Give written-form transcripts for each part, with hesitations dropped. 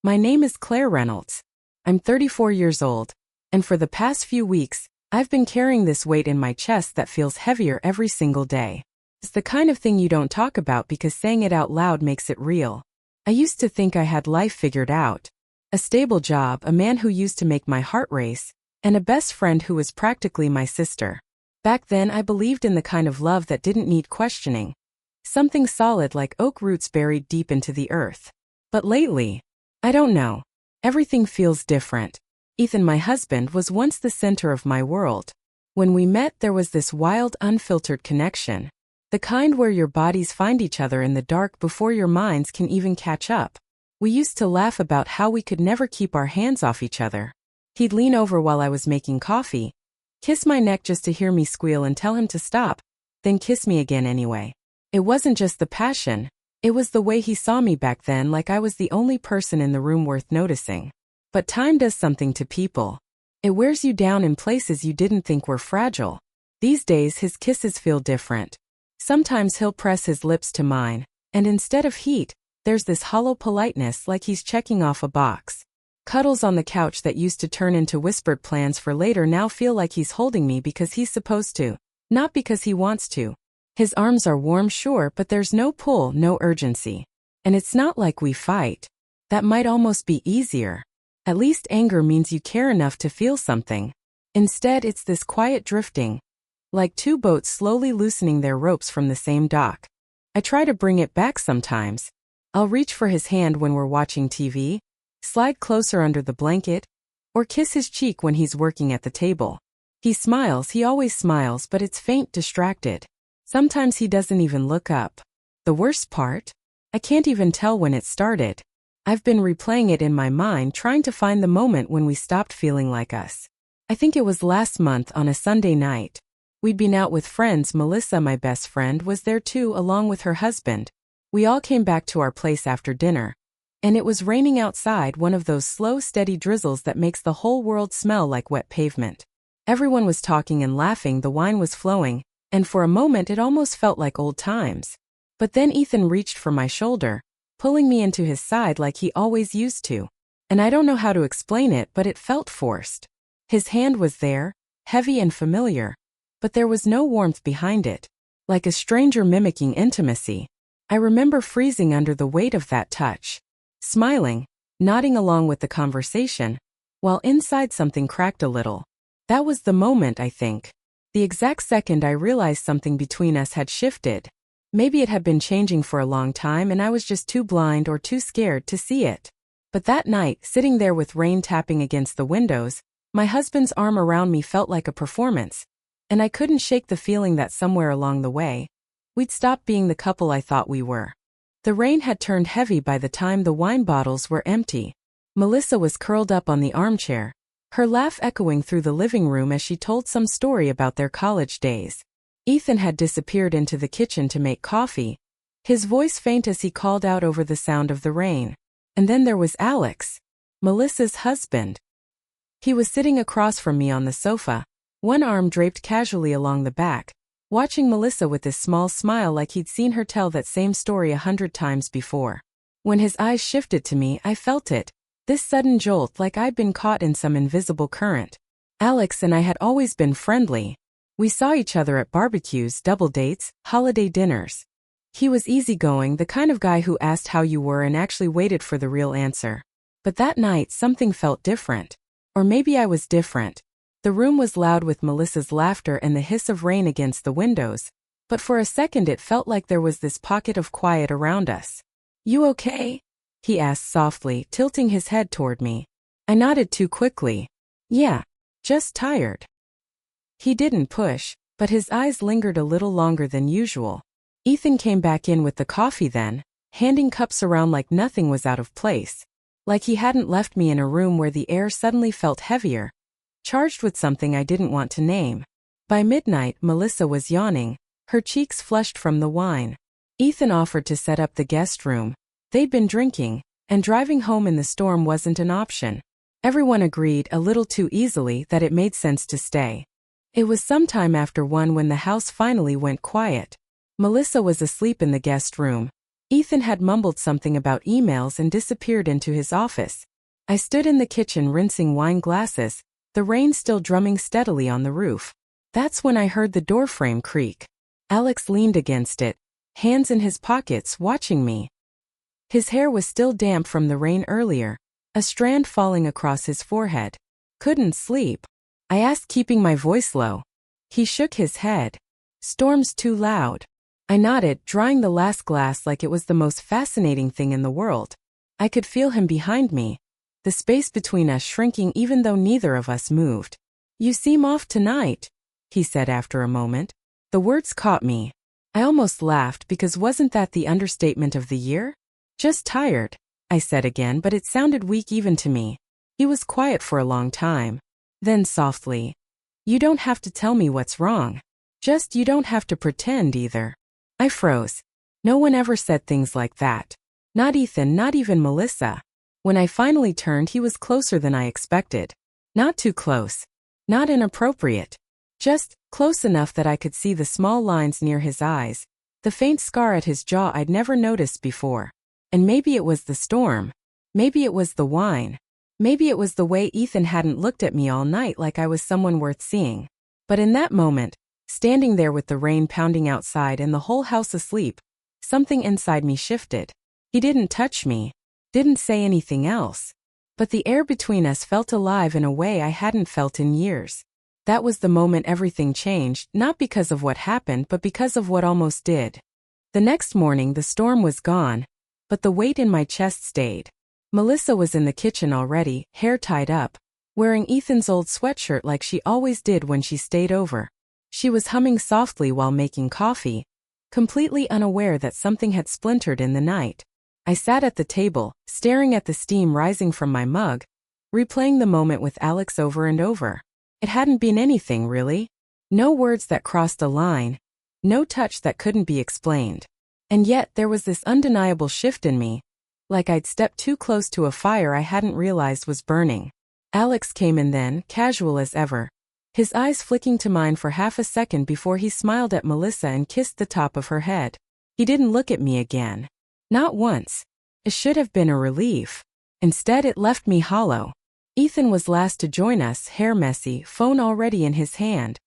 My name is Claire Reynolds. I'm 34 years old, and for the past few weeks, I've been carrying this weight in my chest that feels heavier every single day. It's the kind of thing you don't talk about because saying it out loud makes it real. I used to think I had life figured out. A stable job, a man who used to make my heart race, and a best friend who was practically my sister. Back then I believed in the kind of love that didn't need questioning. Something solid like oak roots buried deep into the earth. But lately, I don't know. Everything feels different. Ethan, my husband, was once the center of my world. When we met, there was this wild, unfiltered connection. The kind where your bodies find each other in the dark before your minds can even catch up. We used to laugh about how we could never keep our hands off each other. He'd lean over while I was making coffee, kiss my neck just to hear me squeal and tell him to stop, then kiss me again anyway. It wasn't just the passion. It was the way he saw me back then, like I was the only person in the room worth noticing. But time does something to people. It wears you down in places you didn't think were fragile. These days his kisses feel different. Sometimes he'll press his lips to mine, and instead of heat, there's this hollow politeness like he's checking off a box. Cuddles on the couch that used to turn into whispered plans for later now feel like he's holding me because he's supposed to, not because he wants to. His arms are warm, sure, but there's no pull, no urgency. And it's not like we fight. That might almost be easier. At least anger means you care enough to feel something. Instead, it's this quiet drifting, like two boats slowly loosening their ropes from the same dock. I try to bring it back sometimes. I'll reach for his hand when we're watching TV, slide closer under the blanket, or kiss his cheek when he's working at the table. He smiles, he always smiles, but it's faint, distracted. Sometimes he doesn't even look up. The worst part? I can't even tell when it started. I've been replaying it in my mind, trying to find the moment when we stopped feeling like us. I think it was last month on a Sunday night. We'd been out with friends. Melissa, my best friend, was there too, along with her husband. We all came back to our place after dinner. And it was raining outside, one of those slow, steady drizzles that makes the whole world smell like wet pavement. Everyone was talking and laughing, the wine was flowing, and for a moment it almost felt like old times. But then Ethan reached for my shoulder, pulling me into his side like he always used to. And I don't know how to explain it, but it felt forced. His hand was there, heavy and familiar, but there was no warmth behind it, like a stranger mimicking intimacy. I remember freezing under the weight of that touch, smiling, nodding along with the conversation, while inside something cracked a little. That was the moment, I think. The exact second I realized something between us had shifted. Maybe it had been changing for a long time and I was just too blind or too scared to see it. But that night, sitting there with rain tapping against the windows, my husband's arm around me felt like a performance. And I couldn't shake the feeling that somewhere along the way, we'd stopped being the couple I thought we were. The rain had turned heavy by the time the wine bottles were empty. Melissa was curled up on the armchair, her laugh echoing through the living room as she told some story about their college days. Ethan had disappeared into the kitchen to make coffee, his voice faint as he called out over the sound of the rain. And then there was Alex, Melissa's husband. He was sitting across from me on the sofa, one arm draped casually along the back, watching Melissa with this small smile like he'd seen her tell that same story 100 times before. When his eyes shifted to me, I felt it. This sudden jolt, like I'd been caught in some invisible current. Alex and I had always been friendly. We saw each other at barbecues, double dates, holiday dinners. He was easygoing, the kind of guy who asked how you were and actually waited for the real answer. But that night, something felt different. Or maybe I was different. The room was loud with Melissa's laughter and the hiss of rain against the windows, but for a second it felt like there was this pocket of quiet around us. "You okay?" he asked softly, tilting his head toward me. I nodded too quickly. "Yeah, just tired." He didn't push, but his eyes lingered a little longer than usual. Ethan came back in with the coffee then, handing cups around like nothing was out of place. Like he hadn't left me in a room where the air suddenly felt heavier, charged with something I didn't want to name. By midnight, Melissa was yawning, her cheeks flushed from the wine. Ethan offered to set up the guest room. They'd been drinking, and driving home in the storm wasn't an option. Everyone agreed, a little too easily, that it made sense to stay. It was sometime after 1 when the house finally went quiet. Melissa was asleep in the guest room, Ethan had mumbled something about emails and disappeared into his office. I stood in the kitchen rinsing wine glasses, the rain still drumming steadily on the roof. That's when I heard the doorframe creak. Alex leaned against it, hands in his pockets, watching me. His hair was still damp from the rain earlier, a strand falling across his forehead. Couldn't sleep? I asked, keeping my voice low. He shook his head. Storm's too loud. I nodded, drying the last glass like it was the most fascinating thing in the world. I could feel him behind me, the space between us shrinking even though neither of us moved. You seem off tonight, he said after a moment. The words caught me. I almost laughed because wasn't that the understatement of the year? Just tired, I said again, but it sounded weak even to me. He was quiet for a long time. Then softly, you don't have to tell me what's wrong. Just you don't have to pretend either. I froze. No one ever said things like that. Not Ethan, not even Melissa. When I finally turned, he was closer than I expected. Not too close. Not inappropriate. Just close enough that I could see the small lines near his eyes, the faint scar at his jaw I'd never noticed before. And maybe it was the storm. Maybe it was the wine. Maybe it was the way Ethan hadn't looked at me all night like I was someone worth seeing. But in that moment, standing there with the rain pounding outside and the whole house asleep, something inside me shifted. He didn't touch me, didn't say anything else. But the air between us felt alive in a way I hadn't felt in years. That was the moment everything changed, not because of what happened but because of what almost did. The next morning the storm was gone, but the weight in my chest stayed. Melissa was in the kitchen already, hair tied up, wearing Ethan's old sweatshirt like she always did when she stayed over. She was humming softly while making coffee, completely unaware that something had splintered in the night. I sat at the table, staring at the steam rising from my mug, replaying the moment with Alex over and over. It hadn't been anything, really. No words that crossed a line, no touch that couldn't be explained. And yet there was this undeniable shift in me, like I'd stepped too close to a fire I hadn't realized was burning. Alex came in then, casual as ever, his eyes flicking to mine for half a second before he smiled at Melissa and kissed the top of her head. He didn't look at me again. Not once. It should have been a relief. Instead, it left me hollow. Ethan was last to join us, hair messy, phone already in his hand.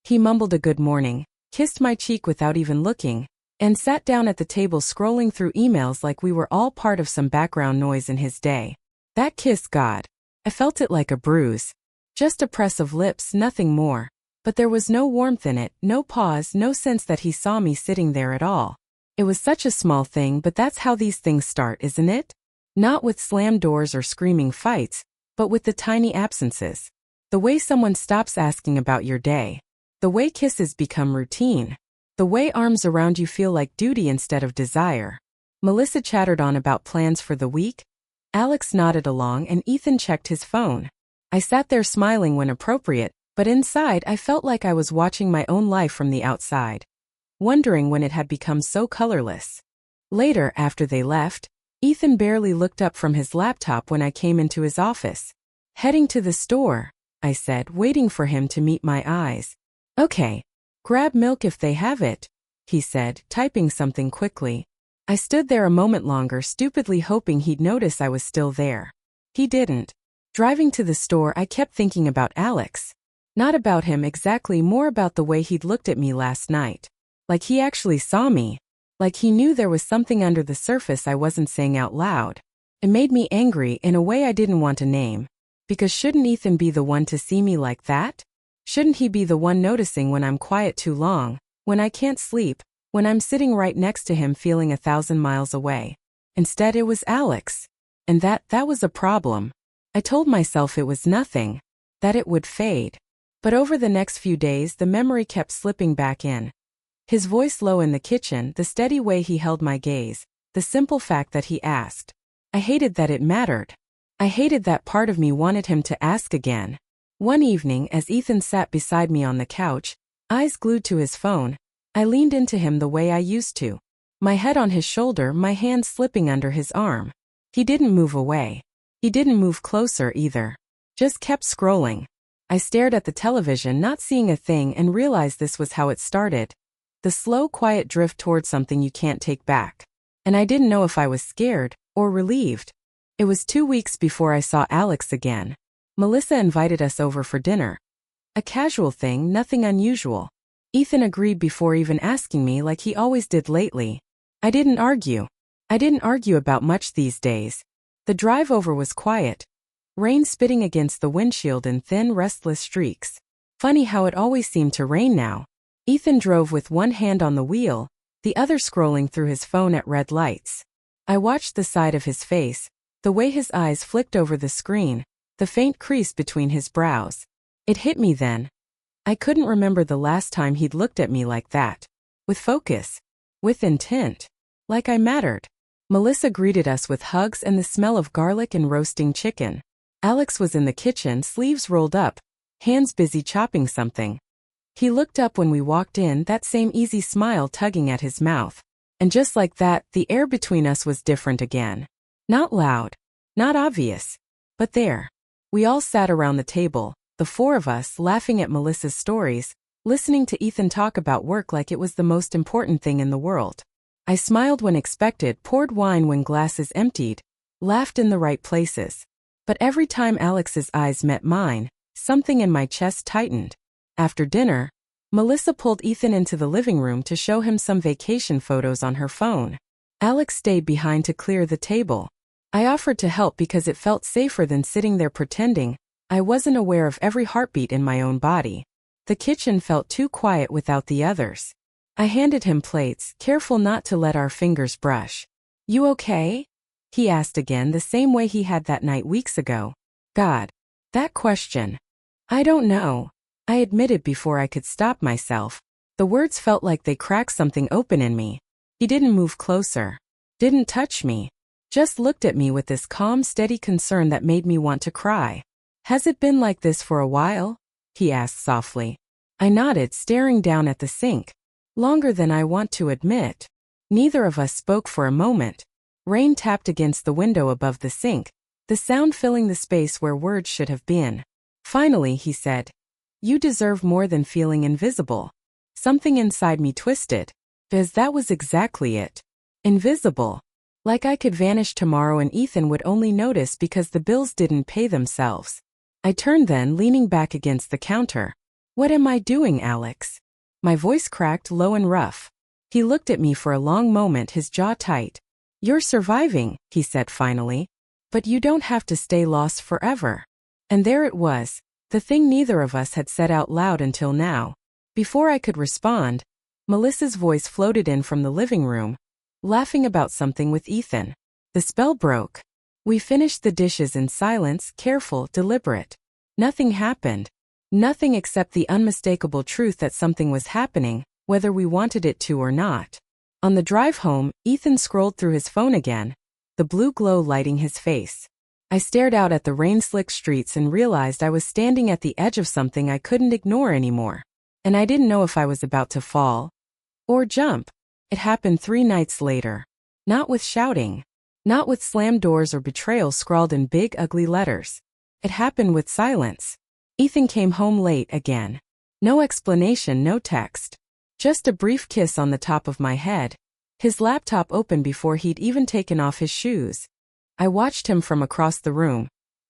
He mumbled a good morning, kissed my cheek without even looking, and sat down at the table scrolling through emails like we were all part of some background noise in his day. That kiss, God. I felt it like a bruise. Just a press of lips, nothing more. But there was no warmth in it, no pause, no sense that he saw me sitting there at all. It was such a small thing, but that's how these things start, isn't it? Not with slammed doors or screaming fights, but with the tiny absences. The way someone stops asking about your day. The way kisses become routine. The way arms around you feel like duty instead of desire. Melissa chattered on about plans for the week. Alex nodded along and Ethan checked his phone. I sat there smiling when appropriate, but inside I felt like I was watching my own life from the outside, wondering when it had become so colorless. Later, after they left, Ethan barely looked up from his laptop when I came into his office. Heading to the store, I said, waiting for him to meet my eyes. Okay. Grab milk if they have it, he said, typing something quickly. I stood there a moment longer, stupidly hoping he'd notice I was still there. He didn't. Driving to the store, I kept thinking about Alex. Not about him exactly, more about the way he'd looked at me last night. Like he actually saw me. Like he knew there was something under the surface I wasn't saying out loud. It made me angry in a way I didn't want to name. Because shouldn't Ethan be the one to see me like that? Shouldn't he be the one noticing when I'm quiet too long, when I can't sleep, when I'm sitting right next to him feeling 1,000 miles away? Instead, it was Alex. And that was a problem. I told myself it was nothing, that it would fade. But over the next few days, the memory kept slipping back in. His voice low in the kitchen, the steady way he held my gaze, the simple fact that he asked. I hated that it mattered. I hated that part of me wanted him to ask again. One evening, as Ethan sat beside me on the couch, eyes glued to his phone, I leaned into him the way I used to. My head on his shoulder, my hand slipping under his arm. He didn't move away. He didn't move closer either. Just kept scrolling. I stared at the television, not seeing a thing, and realized this was how it started. The slow, quiet drift toward something you can't take back. and I didn't know if I was scared or relieved. It was 2 weeks before I saw Alex again. Melissa invited us over for dinner. A casual thing, nothing unusual. Ethan agreed before even asking me like he always did lately. I didn't argue. I didn't argue about much these days. The drive over was quiet. Rain spitting against the windshield in thin, restless streaks. Funny how it always seemed to rain now. Ethan drove with one hand on the wheel, the other scrolling through his phone at red lights. I watched the side of his face, the way his eyes flicked over the screen, the faint crease between his brows. It hit me then. I couldn't remember the last time he'd looked at me like that. With focus. With intent. Like I mattered. Melissa greeted us with hugs and the smell of garlic and roasting chicken. Alex was in the kitchen, sleeves rolled up, hands busy chopping something. He looked up when we walked in, that same easy smile tugging at his mouth. And just like that, the air between us was different again. Not loud. Not obvious. But there. We all sat around the table, the four of us, laughing at Melissa's stories, listening to Ethan talk about work like it was the most important thing in the world. I smiled when expected, poured wine when glasses emptied, laughed in the right places. But every time Alex's eyes met mine, something in my chest tightened. After dinner, Melissa pulled Ethan into the living room to show him some vacation photos on her phone. Alex stayed behind to clear the table. I offered to help because it felt safer than sitting there pretending I wasn't aware of every heartbeat in my own body. The kitchen felt too quiet without the others. I handed him plates, careful not to let our fingers brush. "You okay?" he asked again, the same way he had that night weeks ago. God. That question. I don't know. I admitted before I could stop myself. The words felt like they cracked something open in me. He didn't move closer. Didn't touch me. Just looked at me with this calm, steady concern that made me want to cry. "Has it been like this for a while?" he asked softly. I nodded, staring down at the sink. Longer than I want to admit. Neither of us spoke for a moment. Rain tapped against the window above the sink, the sound filling the space where words should have been. Finally, he said, "You deserve more than feeling invisible." Something inside me twisted, because that was exactly it. Invisible. Like I could vanish tomorrow and Ethan would only notice because the bills didn't pay themselves. I turned then, leaning back against the counter. "What am I doing, Alex?" My voice cracked low and rough. He looked at me for a long moment, his jaw tight. "You're surviving," he said finally. "But you don't have to stay lost forever." And there it was, the thing neither of us had said out loud until now. Before I could respond, Melissa's voice floated in from the living room, laughing about something with Ethan. The spell broke. We finished the dishes in silence, careful, deliberate. Nothing happened. Nothing except the unmistakable truth that something was happening, whether we wanted it to or not. On the drive home, Ethan scrolled through his phone again, the blue glow lighting his face. I stared out at the rain-slicked streets and realized I was standing at the edge of something I couldn't ignore anymore. And I didn't know if I was about to fall or jump. It happened 3 nights later. Not with shouting. Not with slammed doors or betrayal scrawled in big ugly letters. It happened with silence. Ethan came home late again. No explanation, no text. Just a brief kiss on the top of my head. His laptop open before he'd even taken off his shoes. I watched him from across the room,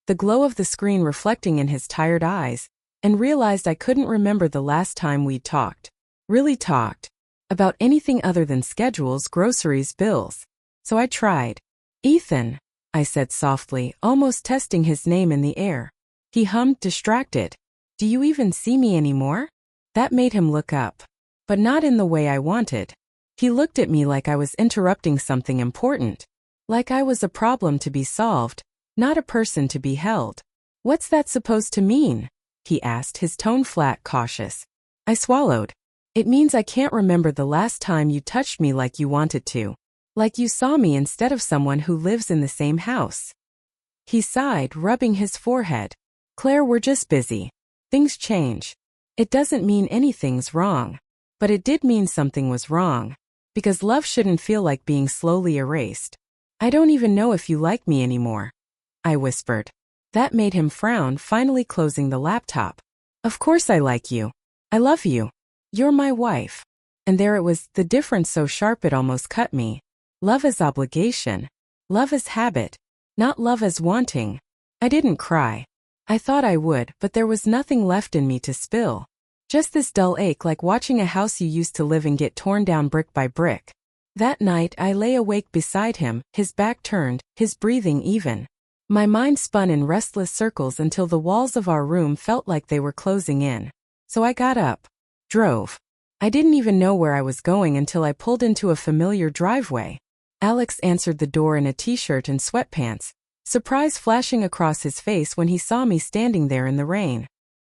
the glow of the screen reflecting in his tired eyes, and realized I couldn't remember the last time we'd talked. Really talked. About anything other than schedules, groceries, bills. So I tried. "Ethan," I said softly, almost testing his name in the air. He hummed, distracted. "Do you even see me anymore?" That made him look up. But not in the way I wanted. He looked at me like I was interrupting something important. Like I was a problem to be solved, not a person to be held. "What's that supposed to mean?" he asked, his tone flat, cautious. I swallowed. "It means I can't remember the last time you touched me like you wanted to. Like you saw me instead of someone who lives in the same house." He sighed, rubbing his forehead. "Claire, we're just busy. Things change. It doesn't mean anything's wrong. But it did mean something was wrong. Because love shouldn't feel like being slowly erased. I don't even know if you like me anymore," I whispered. That made him frown, finally closing the laptop. "Of course I like you. I love you. You're my wife." And there it was, the difference so sharp it almost cut me. Love as obligation. Love as habit. Not love as wanting. I didn't cry. I thought I would, but there was nothing left in me to spill. Just this dull ache, like watching a house you used to live in get torn down brick by brick. That night I lay awake beside him, his back turned, his breathing even. My mind spun in restless circles until the walls of our room felt like they were closing in. So I got up. Drove. I didn't even know where I was going until I pulled into a familiar driveway. Alex answered the door in a t-shirt and sweatpants, surprise flashing across his face when he saw me standing there in the rain.